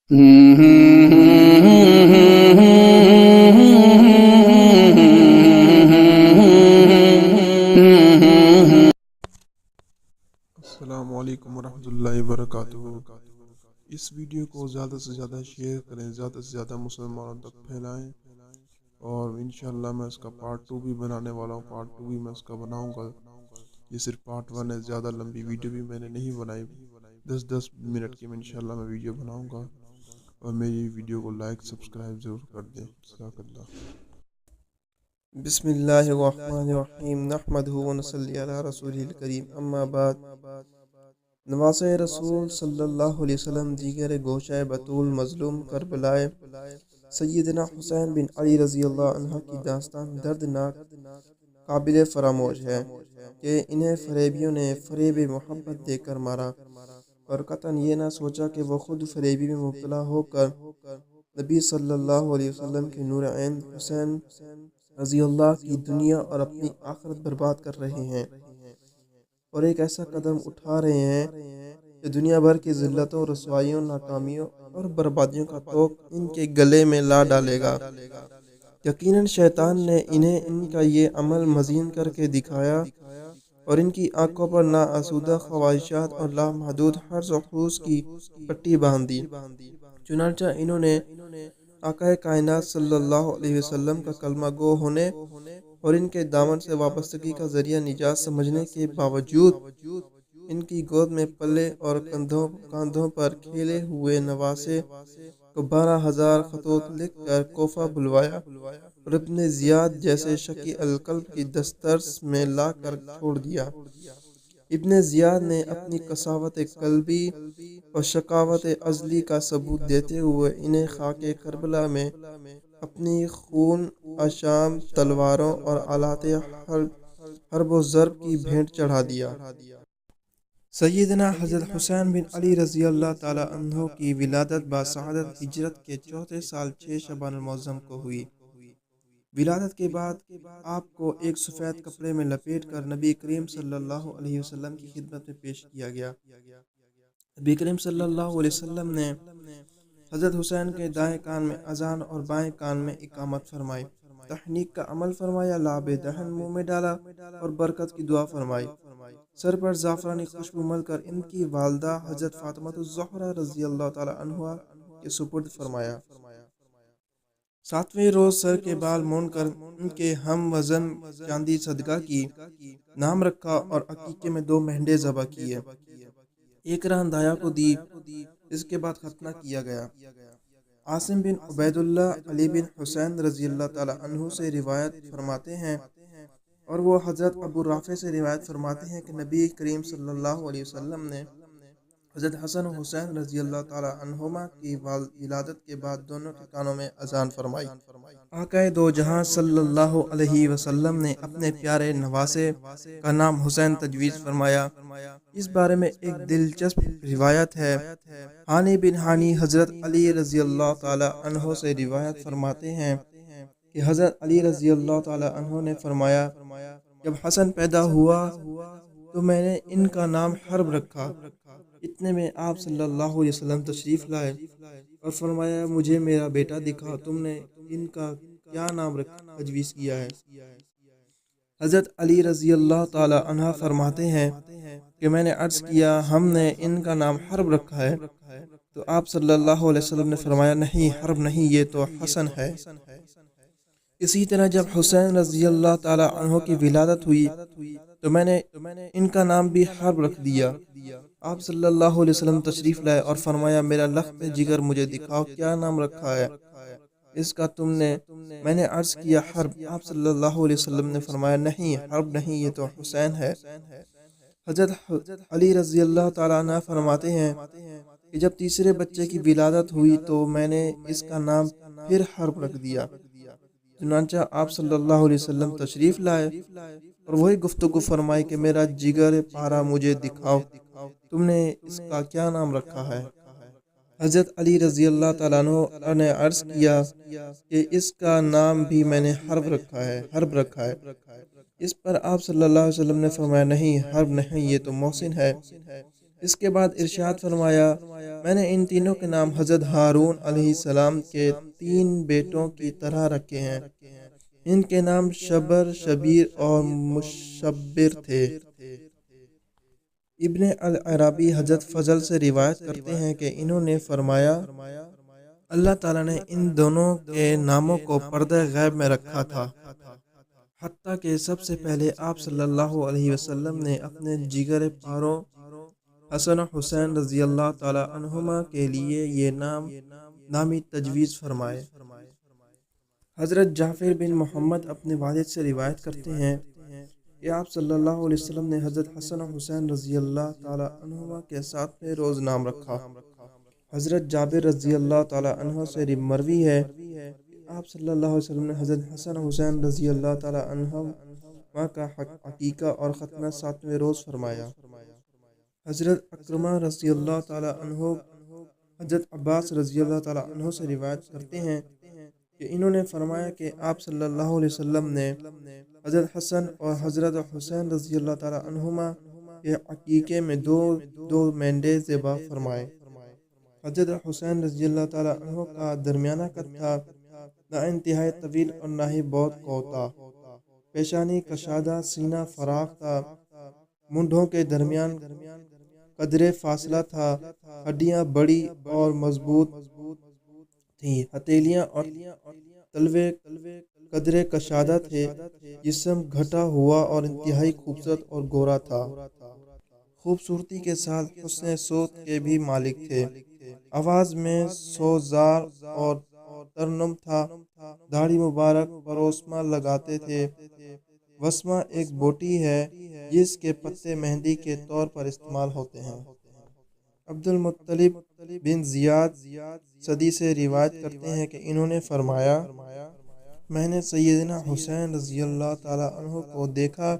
السلام علیکم ورحمۃ اللہ وبرکاتہ۔ اس ویڈیو کو زیادہ سے زیادہ شیئر کریں، زیادہ سے زیادہ مسلمانوں تک پھیلائیں، اور انشاءاللہ میں اس کا پارٹ 2 بھی بنانے والا ہوں۔ پارٹ 2 بھی میں اس کا بناؤں گا۔ یہ صرف پارٹ 1 ہے، زیادہ لمبی ویڈیو بھی میں نے نہیں بنائی۔ 10 منٹ کی میں انشاءاللہ میں ویڈیو بناؤں گا، اور میری ویڈیو کو لائک سبسکرائب ضرور کر دیں۔ جزاک اللہ۔ بسم اللہ الرحمن الرحیم، نحمدہ و نصلی علی رسولہ الکریم، اما بعد۔ نواسۂ رسول صلی اللہ علیہ وسلم دیگر گوشہ بطول مظلوم کربلائے سیدنا حسین بن علی رضی اللہ عنہ کی داستان دردناک قابل فراموش ہے کہ انہیں فریبیوں نے فریب محبت دے کر مارا، اور قطعاً یہ نہ سوچا کہ وہ خود فریبی میں مبتلا ہو کر نبی صلی اللہ علیہ وسلم کے نور عین حسین رضی اللہ کی دنیا اور اپنی آخرت برباد کر رہے ہیں، اور ایک ایسا قدم اٹھا رہے ہیں کہ دنیا بھر کی ذلتوں، رسوائیوں، ناکامیوں اور بربادیوں کا توق ان کے گلے میں لا ڈالے گا۔ یقیناً شیطان نے انہیں ان کا یہ عمل مزین کر کے دکھایا، اور ان کی آنکھوں پر ناآسودہ خواہشات اور لامحدود حرص و حوث کی پٹی باندھ دی۔ چنانچہ انہوں نے آقا کائنات صلی اللہ علیہ وسلم کا کلمہ گو ہونے اور ان کے دامن سے وابستگی کا ذریعہ نجات سمجھنے کے باوجود ان کی گود میں پلے اور کاندھوں پر کھیلے ہوئے نواسے کو 12,000 خطوط لکھ کر کوفہ بلوایا، اور ابن زیاد جیسے شقی القلب کی دسترس میں لا کر چھوڑ دیا۔ ابن زیاد نے اپنی قساوت قلبی اور شقاوت ازلی کا ثبوت دیتے ہوئے انہیں خاک کربلا میں اپنی خون آشام تلواروں اور آلات حرب و ضرب کی بھینٹ چڑھا دیا۔ سیدنا حضرت حسین بن علی رضی اللہ تعالی عنہ کی ولادت باسعادت ہجرت کے 4تھے سال 6 شعبان المعظم کو ہوئی۔ ولادت کے بعد آپ کو ایک سفید کپڑے میں لپیٹ کر نبی کریم صلی اللہ علیہ وسلم کی خدمت میں پیش کیا گیا۔ نبی کریم صلی اللہ علیہ وسلم نے حضرت حسین کے دائیں کان میں اذان اور بائیں کان میں اقامت فرمائی، تحنیک کا عمل فرمایا، لعاب دہن منہ میں ڈالا اور برکت کی دعا فرمائی۔ سر پر زعفرانی خوشبو مل کر ان کی والدہ حضرت فاطمۃ الزہرا رضی اللہ تعالی عنہا کے سپرد فرمایا۔ 7ویں روز سر کے بال مونڈ کر ان کے ہم وزن چاندی صدقہ کی، نام رکھا اور عقیقے میں 2 مہنڈے ذبح کیے، ایک ران دایا کو دی۔ اس کے بعد ختنہ کیا گیا۔ عاصم بن عبید اللہ علی بن حسین رضی اللہ تعالی عنہ سے روایت فرماتے ہیں، اور وہ حضرت ابو رافع سے روایت فرماتے ہیں کہ نبی کریم صلی اللہ علیہ وسلم نے حضرت حسن و حسین رضی اللہ تعالی عنہما کی ولادت کے بعد دونوں کے کانوں میں اذان فرمائی۔ آقا دو جہاں صلی اللہ علیہ وسلم نے اپنے پیارے نواسے کا نام حسین تجویز فرمایا۔ اس بارے میں ایک دلچسپ روایت ہے۔ ہانی بن ہانی حضرت علی رضی اللہ تعالی عنہ سے روایت فرماتے ہیں کہ حضرت علی رضی اللہ تعالی عنہ نے فرمایا، جب حسن پیدا ہوا تو میں نے ان کا نام حرب رکھا۔ اتنے میں آپ صلی اللہ علیہ وسلم تشریف لائے اور فرمایا، مجھے میرا بیٹا دکھا، تم نے ان کا کیا نام تجویز کیا ہے؟ حضرت علی رضی اللہ تعالی عنہ فرماتے ہیں کہ میں نے عرض کیا، ہم نے ان کا نام حرب رکھا ہے، تو آپ صلی اللہ علیہ وسلم نے فرمایا، نہیں، حرب نہیں، یہ تو حسن ہے۔ اسی طرح جب حسین رضی اللہ تعالی عنہ کی ولادت ہوئی تو میں نے ان کا نام بھی حرب رکھ دیا۔ آپ صلی اللہ علیہ وسلم تشریف لائے اور فرمایا، میرا لخت جگر مجھے دکھاؤ، کیا نام رکھا ہے اس کا تم نے؟ میں نے عرض کیا، حرب۔ آپ صلی اللہ علیہ وسلم نے فرمایا، نہیں، حرب نہیں، یہ تو حسین ہے۔ حضرت علی رضی اللہ تعالیٰ عنہ فرماتے ہیں کہ جب تیسرے بچے کی ولادت ہوئی تو میں نے اس کا نام پھر حرب رکھ دیا۔ چنانچہ آپ صلی اللہ علیہ وسلم تشریف لائے اور وہی گفتگو فرمائی کہ میرا جگر پارا مجھے دکھاؤ، تم نے اس کا کیا نام رکھا ہے؟ حضرت علی رضی اللہ تعالیٰ عنہ نے عرض کیا کہ اس کا نام بھی میں نے حرب رکھا ہے۔ اس پر آپ صلی اللہ علیہ وسلم نے فرمایا، نہیں، حرب نہیں، یہ تو محسن ہے۔ اس کے بعد ارشاد فرمایا، میں نے ان تینوں کے نام حضرت ہارون علیہ السلام کے 3 بیٹوں کی طرح رکھے ہیں۔ ان کے نام شبر، شبیر اور مشبر تھے۔ ابن العربی حضرت فضل سے روایت کرتے ہیں کہ انہوں نے فرمایا، اللہ تعالیٰ نے ان دونوں کے ناموں کو پردہ غیب میں رکھا تھا، حتیٰ کہ سب سے پہلے آپ صلی اللہ علیہ وسلم نے اپنے جگر پاروں حسن و حسین رضی اللہ تعالیٰ عنہما کے لیے یہ نامی تجویز فرمائے۔ حضرت جعفر بن محمد اپنے والد سے روایت کرتے ہیں کہ آپ صلی اللہ علیہ وسلم نے حضرت حسن و حسین رضی اللہ تعالیٰ عنہما کے ساتھ میں روز نام رکھا۔ حضرت جابر رضی اللہ تعالیٰ عنہ سے مروی ہے، آپ صلی اللہ علیہ وسلم نے حضرت حسن و حسین رضی اللہ تعالیٰ عنہما کا عقیقہ اور ختنہ 7ویں روز فرمایا۔ حضرت اکرمہ رضی اللہ تعالیٰ عنہ حضرت عباس رضی اللہ تعالیٰ عنہ سے روایت کرتے ہیں کہ انہوں نے فرمایا کہ آپ صلی اللہ علیہ وسلم نے حضرت حسن اور حضرت حسین رضی اللہ تعالیٰ عنہما کے عقیقے میں دو مینڈے ذبح فرمائے۔ حضرت حسین رضی اللہ تعالیٰ عنہ کا درمیانہ قد تھا، نہ انتہائی طویل اور نہ ہی بہت کوتا، پیشانی کشادہ، سینہ فراخ تھا، مونڈھوں کے درمیان قدرے فاصلہ تھا، ہڈیاں بڑی اور مضبوط تھیں، ہتھیلیاں اور تلوے قدرے کشادہ تھے، جسم گھٹا ہوا اور انتہائی خوبصورت اور گورا تھا، خوبصورتی کے ساتھ حسن صوت کے بھی مالک تھے، آواز میں سوزار اور ترنم تھا، داڑھی مبارک پر وسمہ لگاتے تھے۔ وسمہ ایک بوٹی ہے جس کے پتے مہندی کے طور پر استعمال ہوتے ہیں۔ عبد المطلب بن زیاد صدی سے روایت کرتے ہیں کہ انہوں نے فرمایا، میں نے سیدنا حسین رضی اللہ تعالیٰ عنہ کو دیکھا،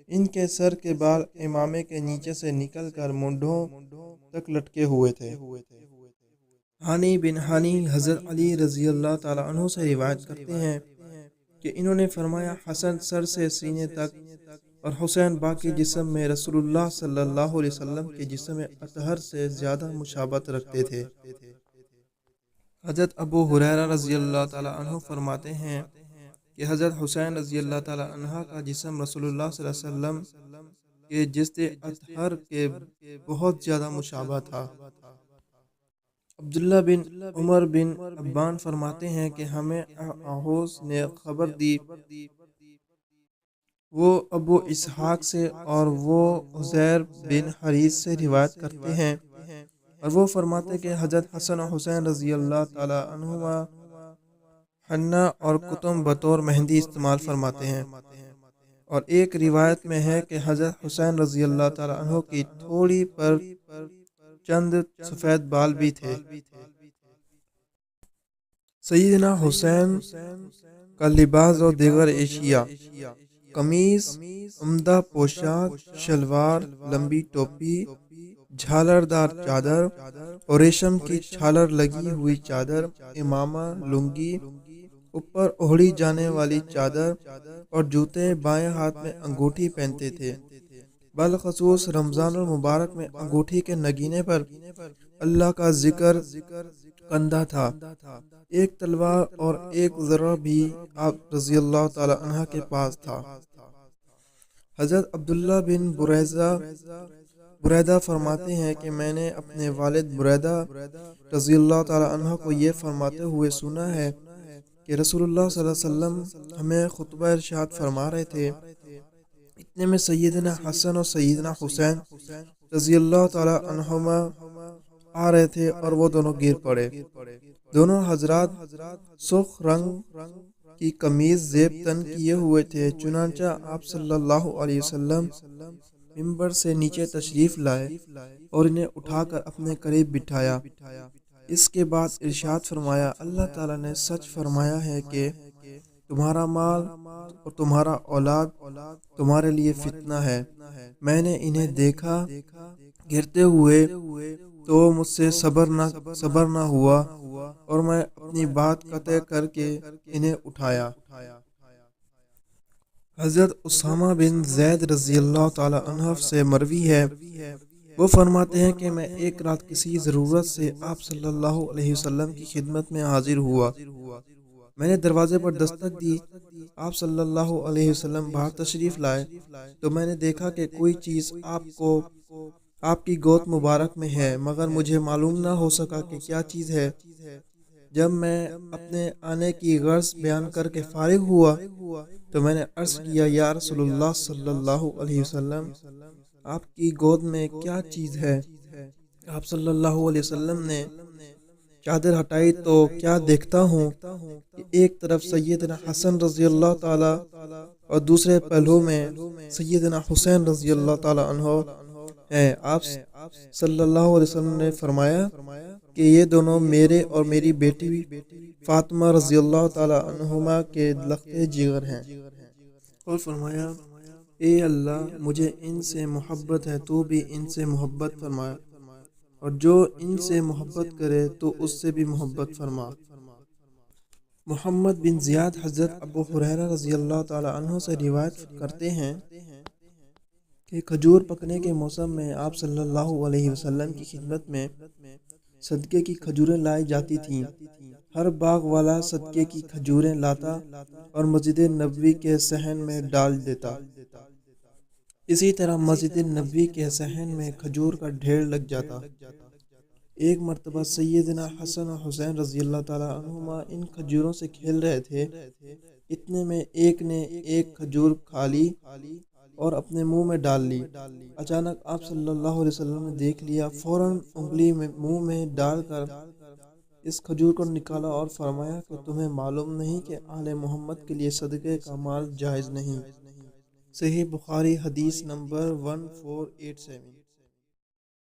ان کے سر کے بال امامے کے نیچے سے نکل کر مونڈھوں تک لٹکے ہوئے تھے۔ ہانی بن ہانی حضرت علی رضی اللہ تعالیٰ عنہ سے روایت کرتے ہیں کہ انہوں نے فرمایا، حسن سر سے سینے تک اور حسین باقی جسم میں رسول اللہ صلی اللہ علیہ وسلم کے جسم اطہر سے زیادہ مشابہت رکھتے تھے۔ حضرت ابو ہریرہ رضی اللہ تعالیٰ عنہ فرماتے ہیں کہ حضرت حسین رضی اللہ تعالیٰ عنہ کا جسم رسول اللہ صلی اللہ علیہ وسلم کے جسم اطہر کے بہت زیادہ مشابہ تھا۔ عبداللہ بن عمر بن عبان فرماتے ہیں کہ ہمیں آہوز نے خبر دی، وہ ابو اسحاق سے اور وہ عزیر بن حریث سے روایت کرتے ہیں، اور وہ فرماتے کہ حضرت حسن و حسین رضی اللہ تعالیٰ عنہما حنہ اور کتم بطور مہندی استعمال فرماتے ہیں، اور ایک روایت میں ہے کہ حضرت حسین رضی اللہ تعالیٰ عنہ کی تھوڑی پر چند سفید بال بھی تھے۔ سیدنا حسین کا لباس اور دیگر اشیاء: قمیص، عمدہ پوشاک، شلوار، لمبی ٹوپی، جھالردار چادر اور ریشم کی چھالر لگی ہوئی چادر، امامہ، لنگی، اوپر اوڑھی جانے والی چادر اور جوتے، بائیں ہاتھ میں انگوٹھی پہنتے تھے۔ بالخصوص رمضان المبارک میں انگوٹھی کے نگینے پر اللہ کا ذکر کندہ تھا۔ ایک تلوار اور ایک ذرہ بھی آپ رضی اللہ تعالی عنہ کے پاس تھا۔ حضرت عبداللہ بن بریدہ فرماتے ہیں کہ میں نے اپنے والد بریدہ رضی اللہ تعالی عنہ کو یہ فرماتے ہوئے سنا ہے کہ رسول اللہ صلی اللہ علیہ وسلم ہمیں خطبہ ارشاد فرما رہے تھے، اتنے میں سیدنا حسن اور سیدنا حسین رضی اللہ تعالی عنہما آ رہے تھے اور وہ دونوں گر پڑے۔ دونوں حضرات سرخ رنگ کی قمیض زیب تن کیے ہوئے تھے، چنانچہ آپ صلی اللہ علیہ وسلم ممبر سے نیچے تشریف لائے اور انہیں اٹھا کر اپنے قریب بٹھایا۔ اس کے بعد ارشاد فرمایا، اللہ تعالیٰ نے سچ فرمایا ہے کہ تمہارا مال اور تمہارا اولاد تمہارے لیے فتنہ ہے۔ میں نے انہیں دیکھا گرتے ہوئے تو مجھ سے صبر نہ ہوا اور میں اپنی بات قطع کر کے انہیں اٹھایا۔ حضرت اسامہ بن زید رضی اللہ تعالی عنہ سے مروی ہے وہ فرماتے ہیں کہ میں ایک رات کسی ضرورت سے آپ صلی اللہ علیہ وسلم کی خدمت میں حاضر ہوا۔ میں نے دروازے پر دستک دی، آپ صلی اللہ علیہ وسلم باہر تشریف لائے تو میں نے دیکھا کہ کوئی چیز آپ کی گود مبارک میں ہے، مگر مجھے معلوم نہ ہو سکا کہ کیا چیز ہے۔ جب میں اپنے آنے کی غرض بیان کر کے فارغ ہوا تو میں نے عرض کیا، یا رسول اللہ صلی اللہ علیہ وسلم، آپ کی گود میں کیا چیز ہے؟ آپ صلی اللہ علیہ وسلم نے چادر ہٹائی تو کیا دیکھتا ہوں کہ ایک طرف سیدنا حسن رضی اللہ تعالی اور دوسرے پہلو میں سیدنا حسین رضی اللہ تعالی عنہ ہیں۔ آپ صلی اللہ علیہ وسلم نے فرمایا کہ یہ دونوں میرے اور میری بیٹی فاطمہ رضی اللہ تعالی عنہما کے لختے جگر ہیں، اور فرمایا، اے اللہ، مجھے ان سے محبت ہے، تو بھی ان سے محبت فرمایا، اور جو ان سے محبت کرے تو اس سے بھی محبت فرما۔ محمد بن زیاد حضرت ابو ہریرہ رضی اللہ تعالی عنہ سے روایت کرتے ہیں کہ کھجور پکنے کے موسم میں آپ صلی اللہ علیہ وسلم کی خدمت میں صدقے کی کھجوریں لائی جاتی تھیں۔ ہر باغ والا صدقے کی کھجوریں لاتا اور مسجد نبوی کے صحن میں ڈال دیتا۔ اسی طرح مسجد نبوی کے صحن میں کھجور کا ڈھیر لگ جاتا۔ ایک مرتبہ سیدنا حسن و حسین رضی اللہ تعالی عنہما ان کھجوروں سے کھیل رہے تھے، اتنے میں ایک نے ایک کھجور کھا لی اور اپنے منہ میں ڈال لی۔ اچانک آپ صلی اللہ علیہ وسلم نے دیکھ لیا، فوراً انگلی میں منہ میں ڈال کر اس کھجور کو نکالا اور فرمایا کہ تمہیں معلوم نہیں کہ آل محمد کے لیے صدقے کا مال جائز نہیں۔ صحیح بخاری حدیث نمبر 1487۔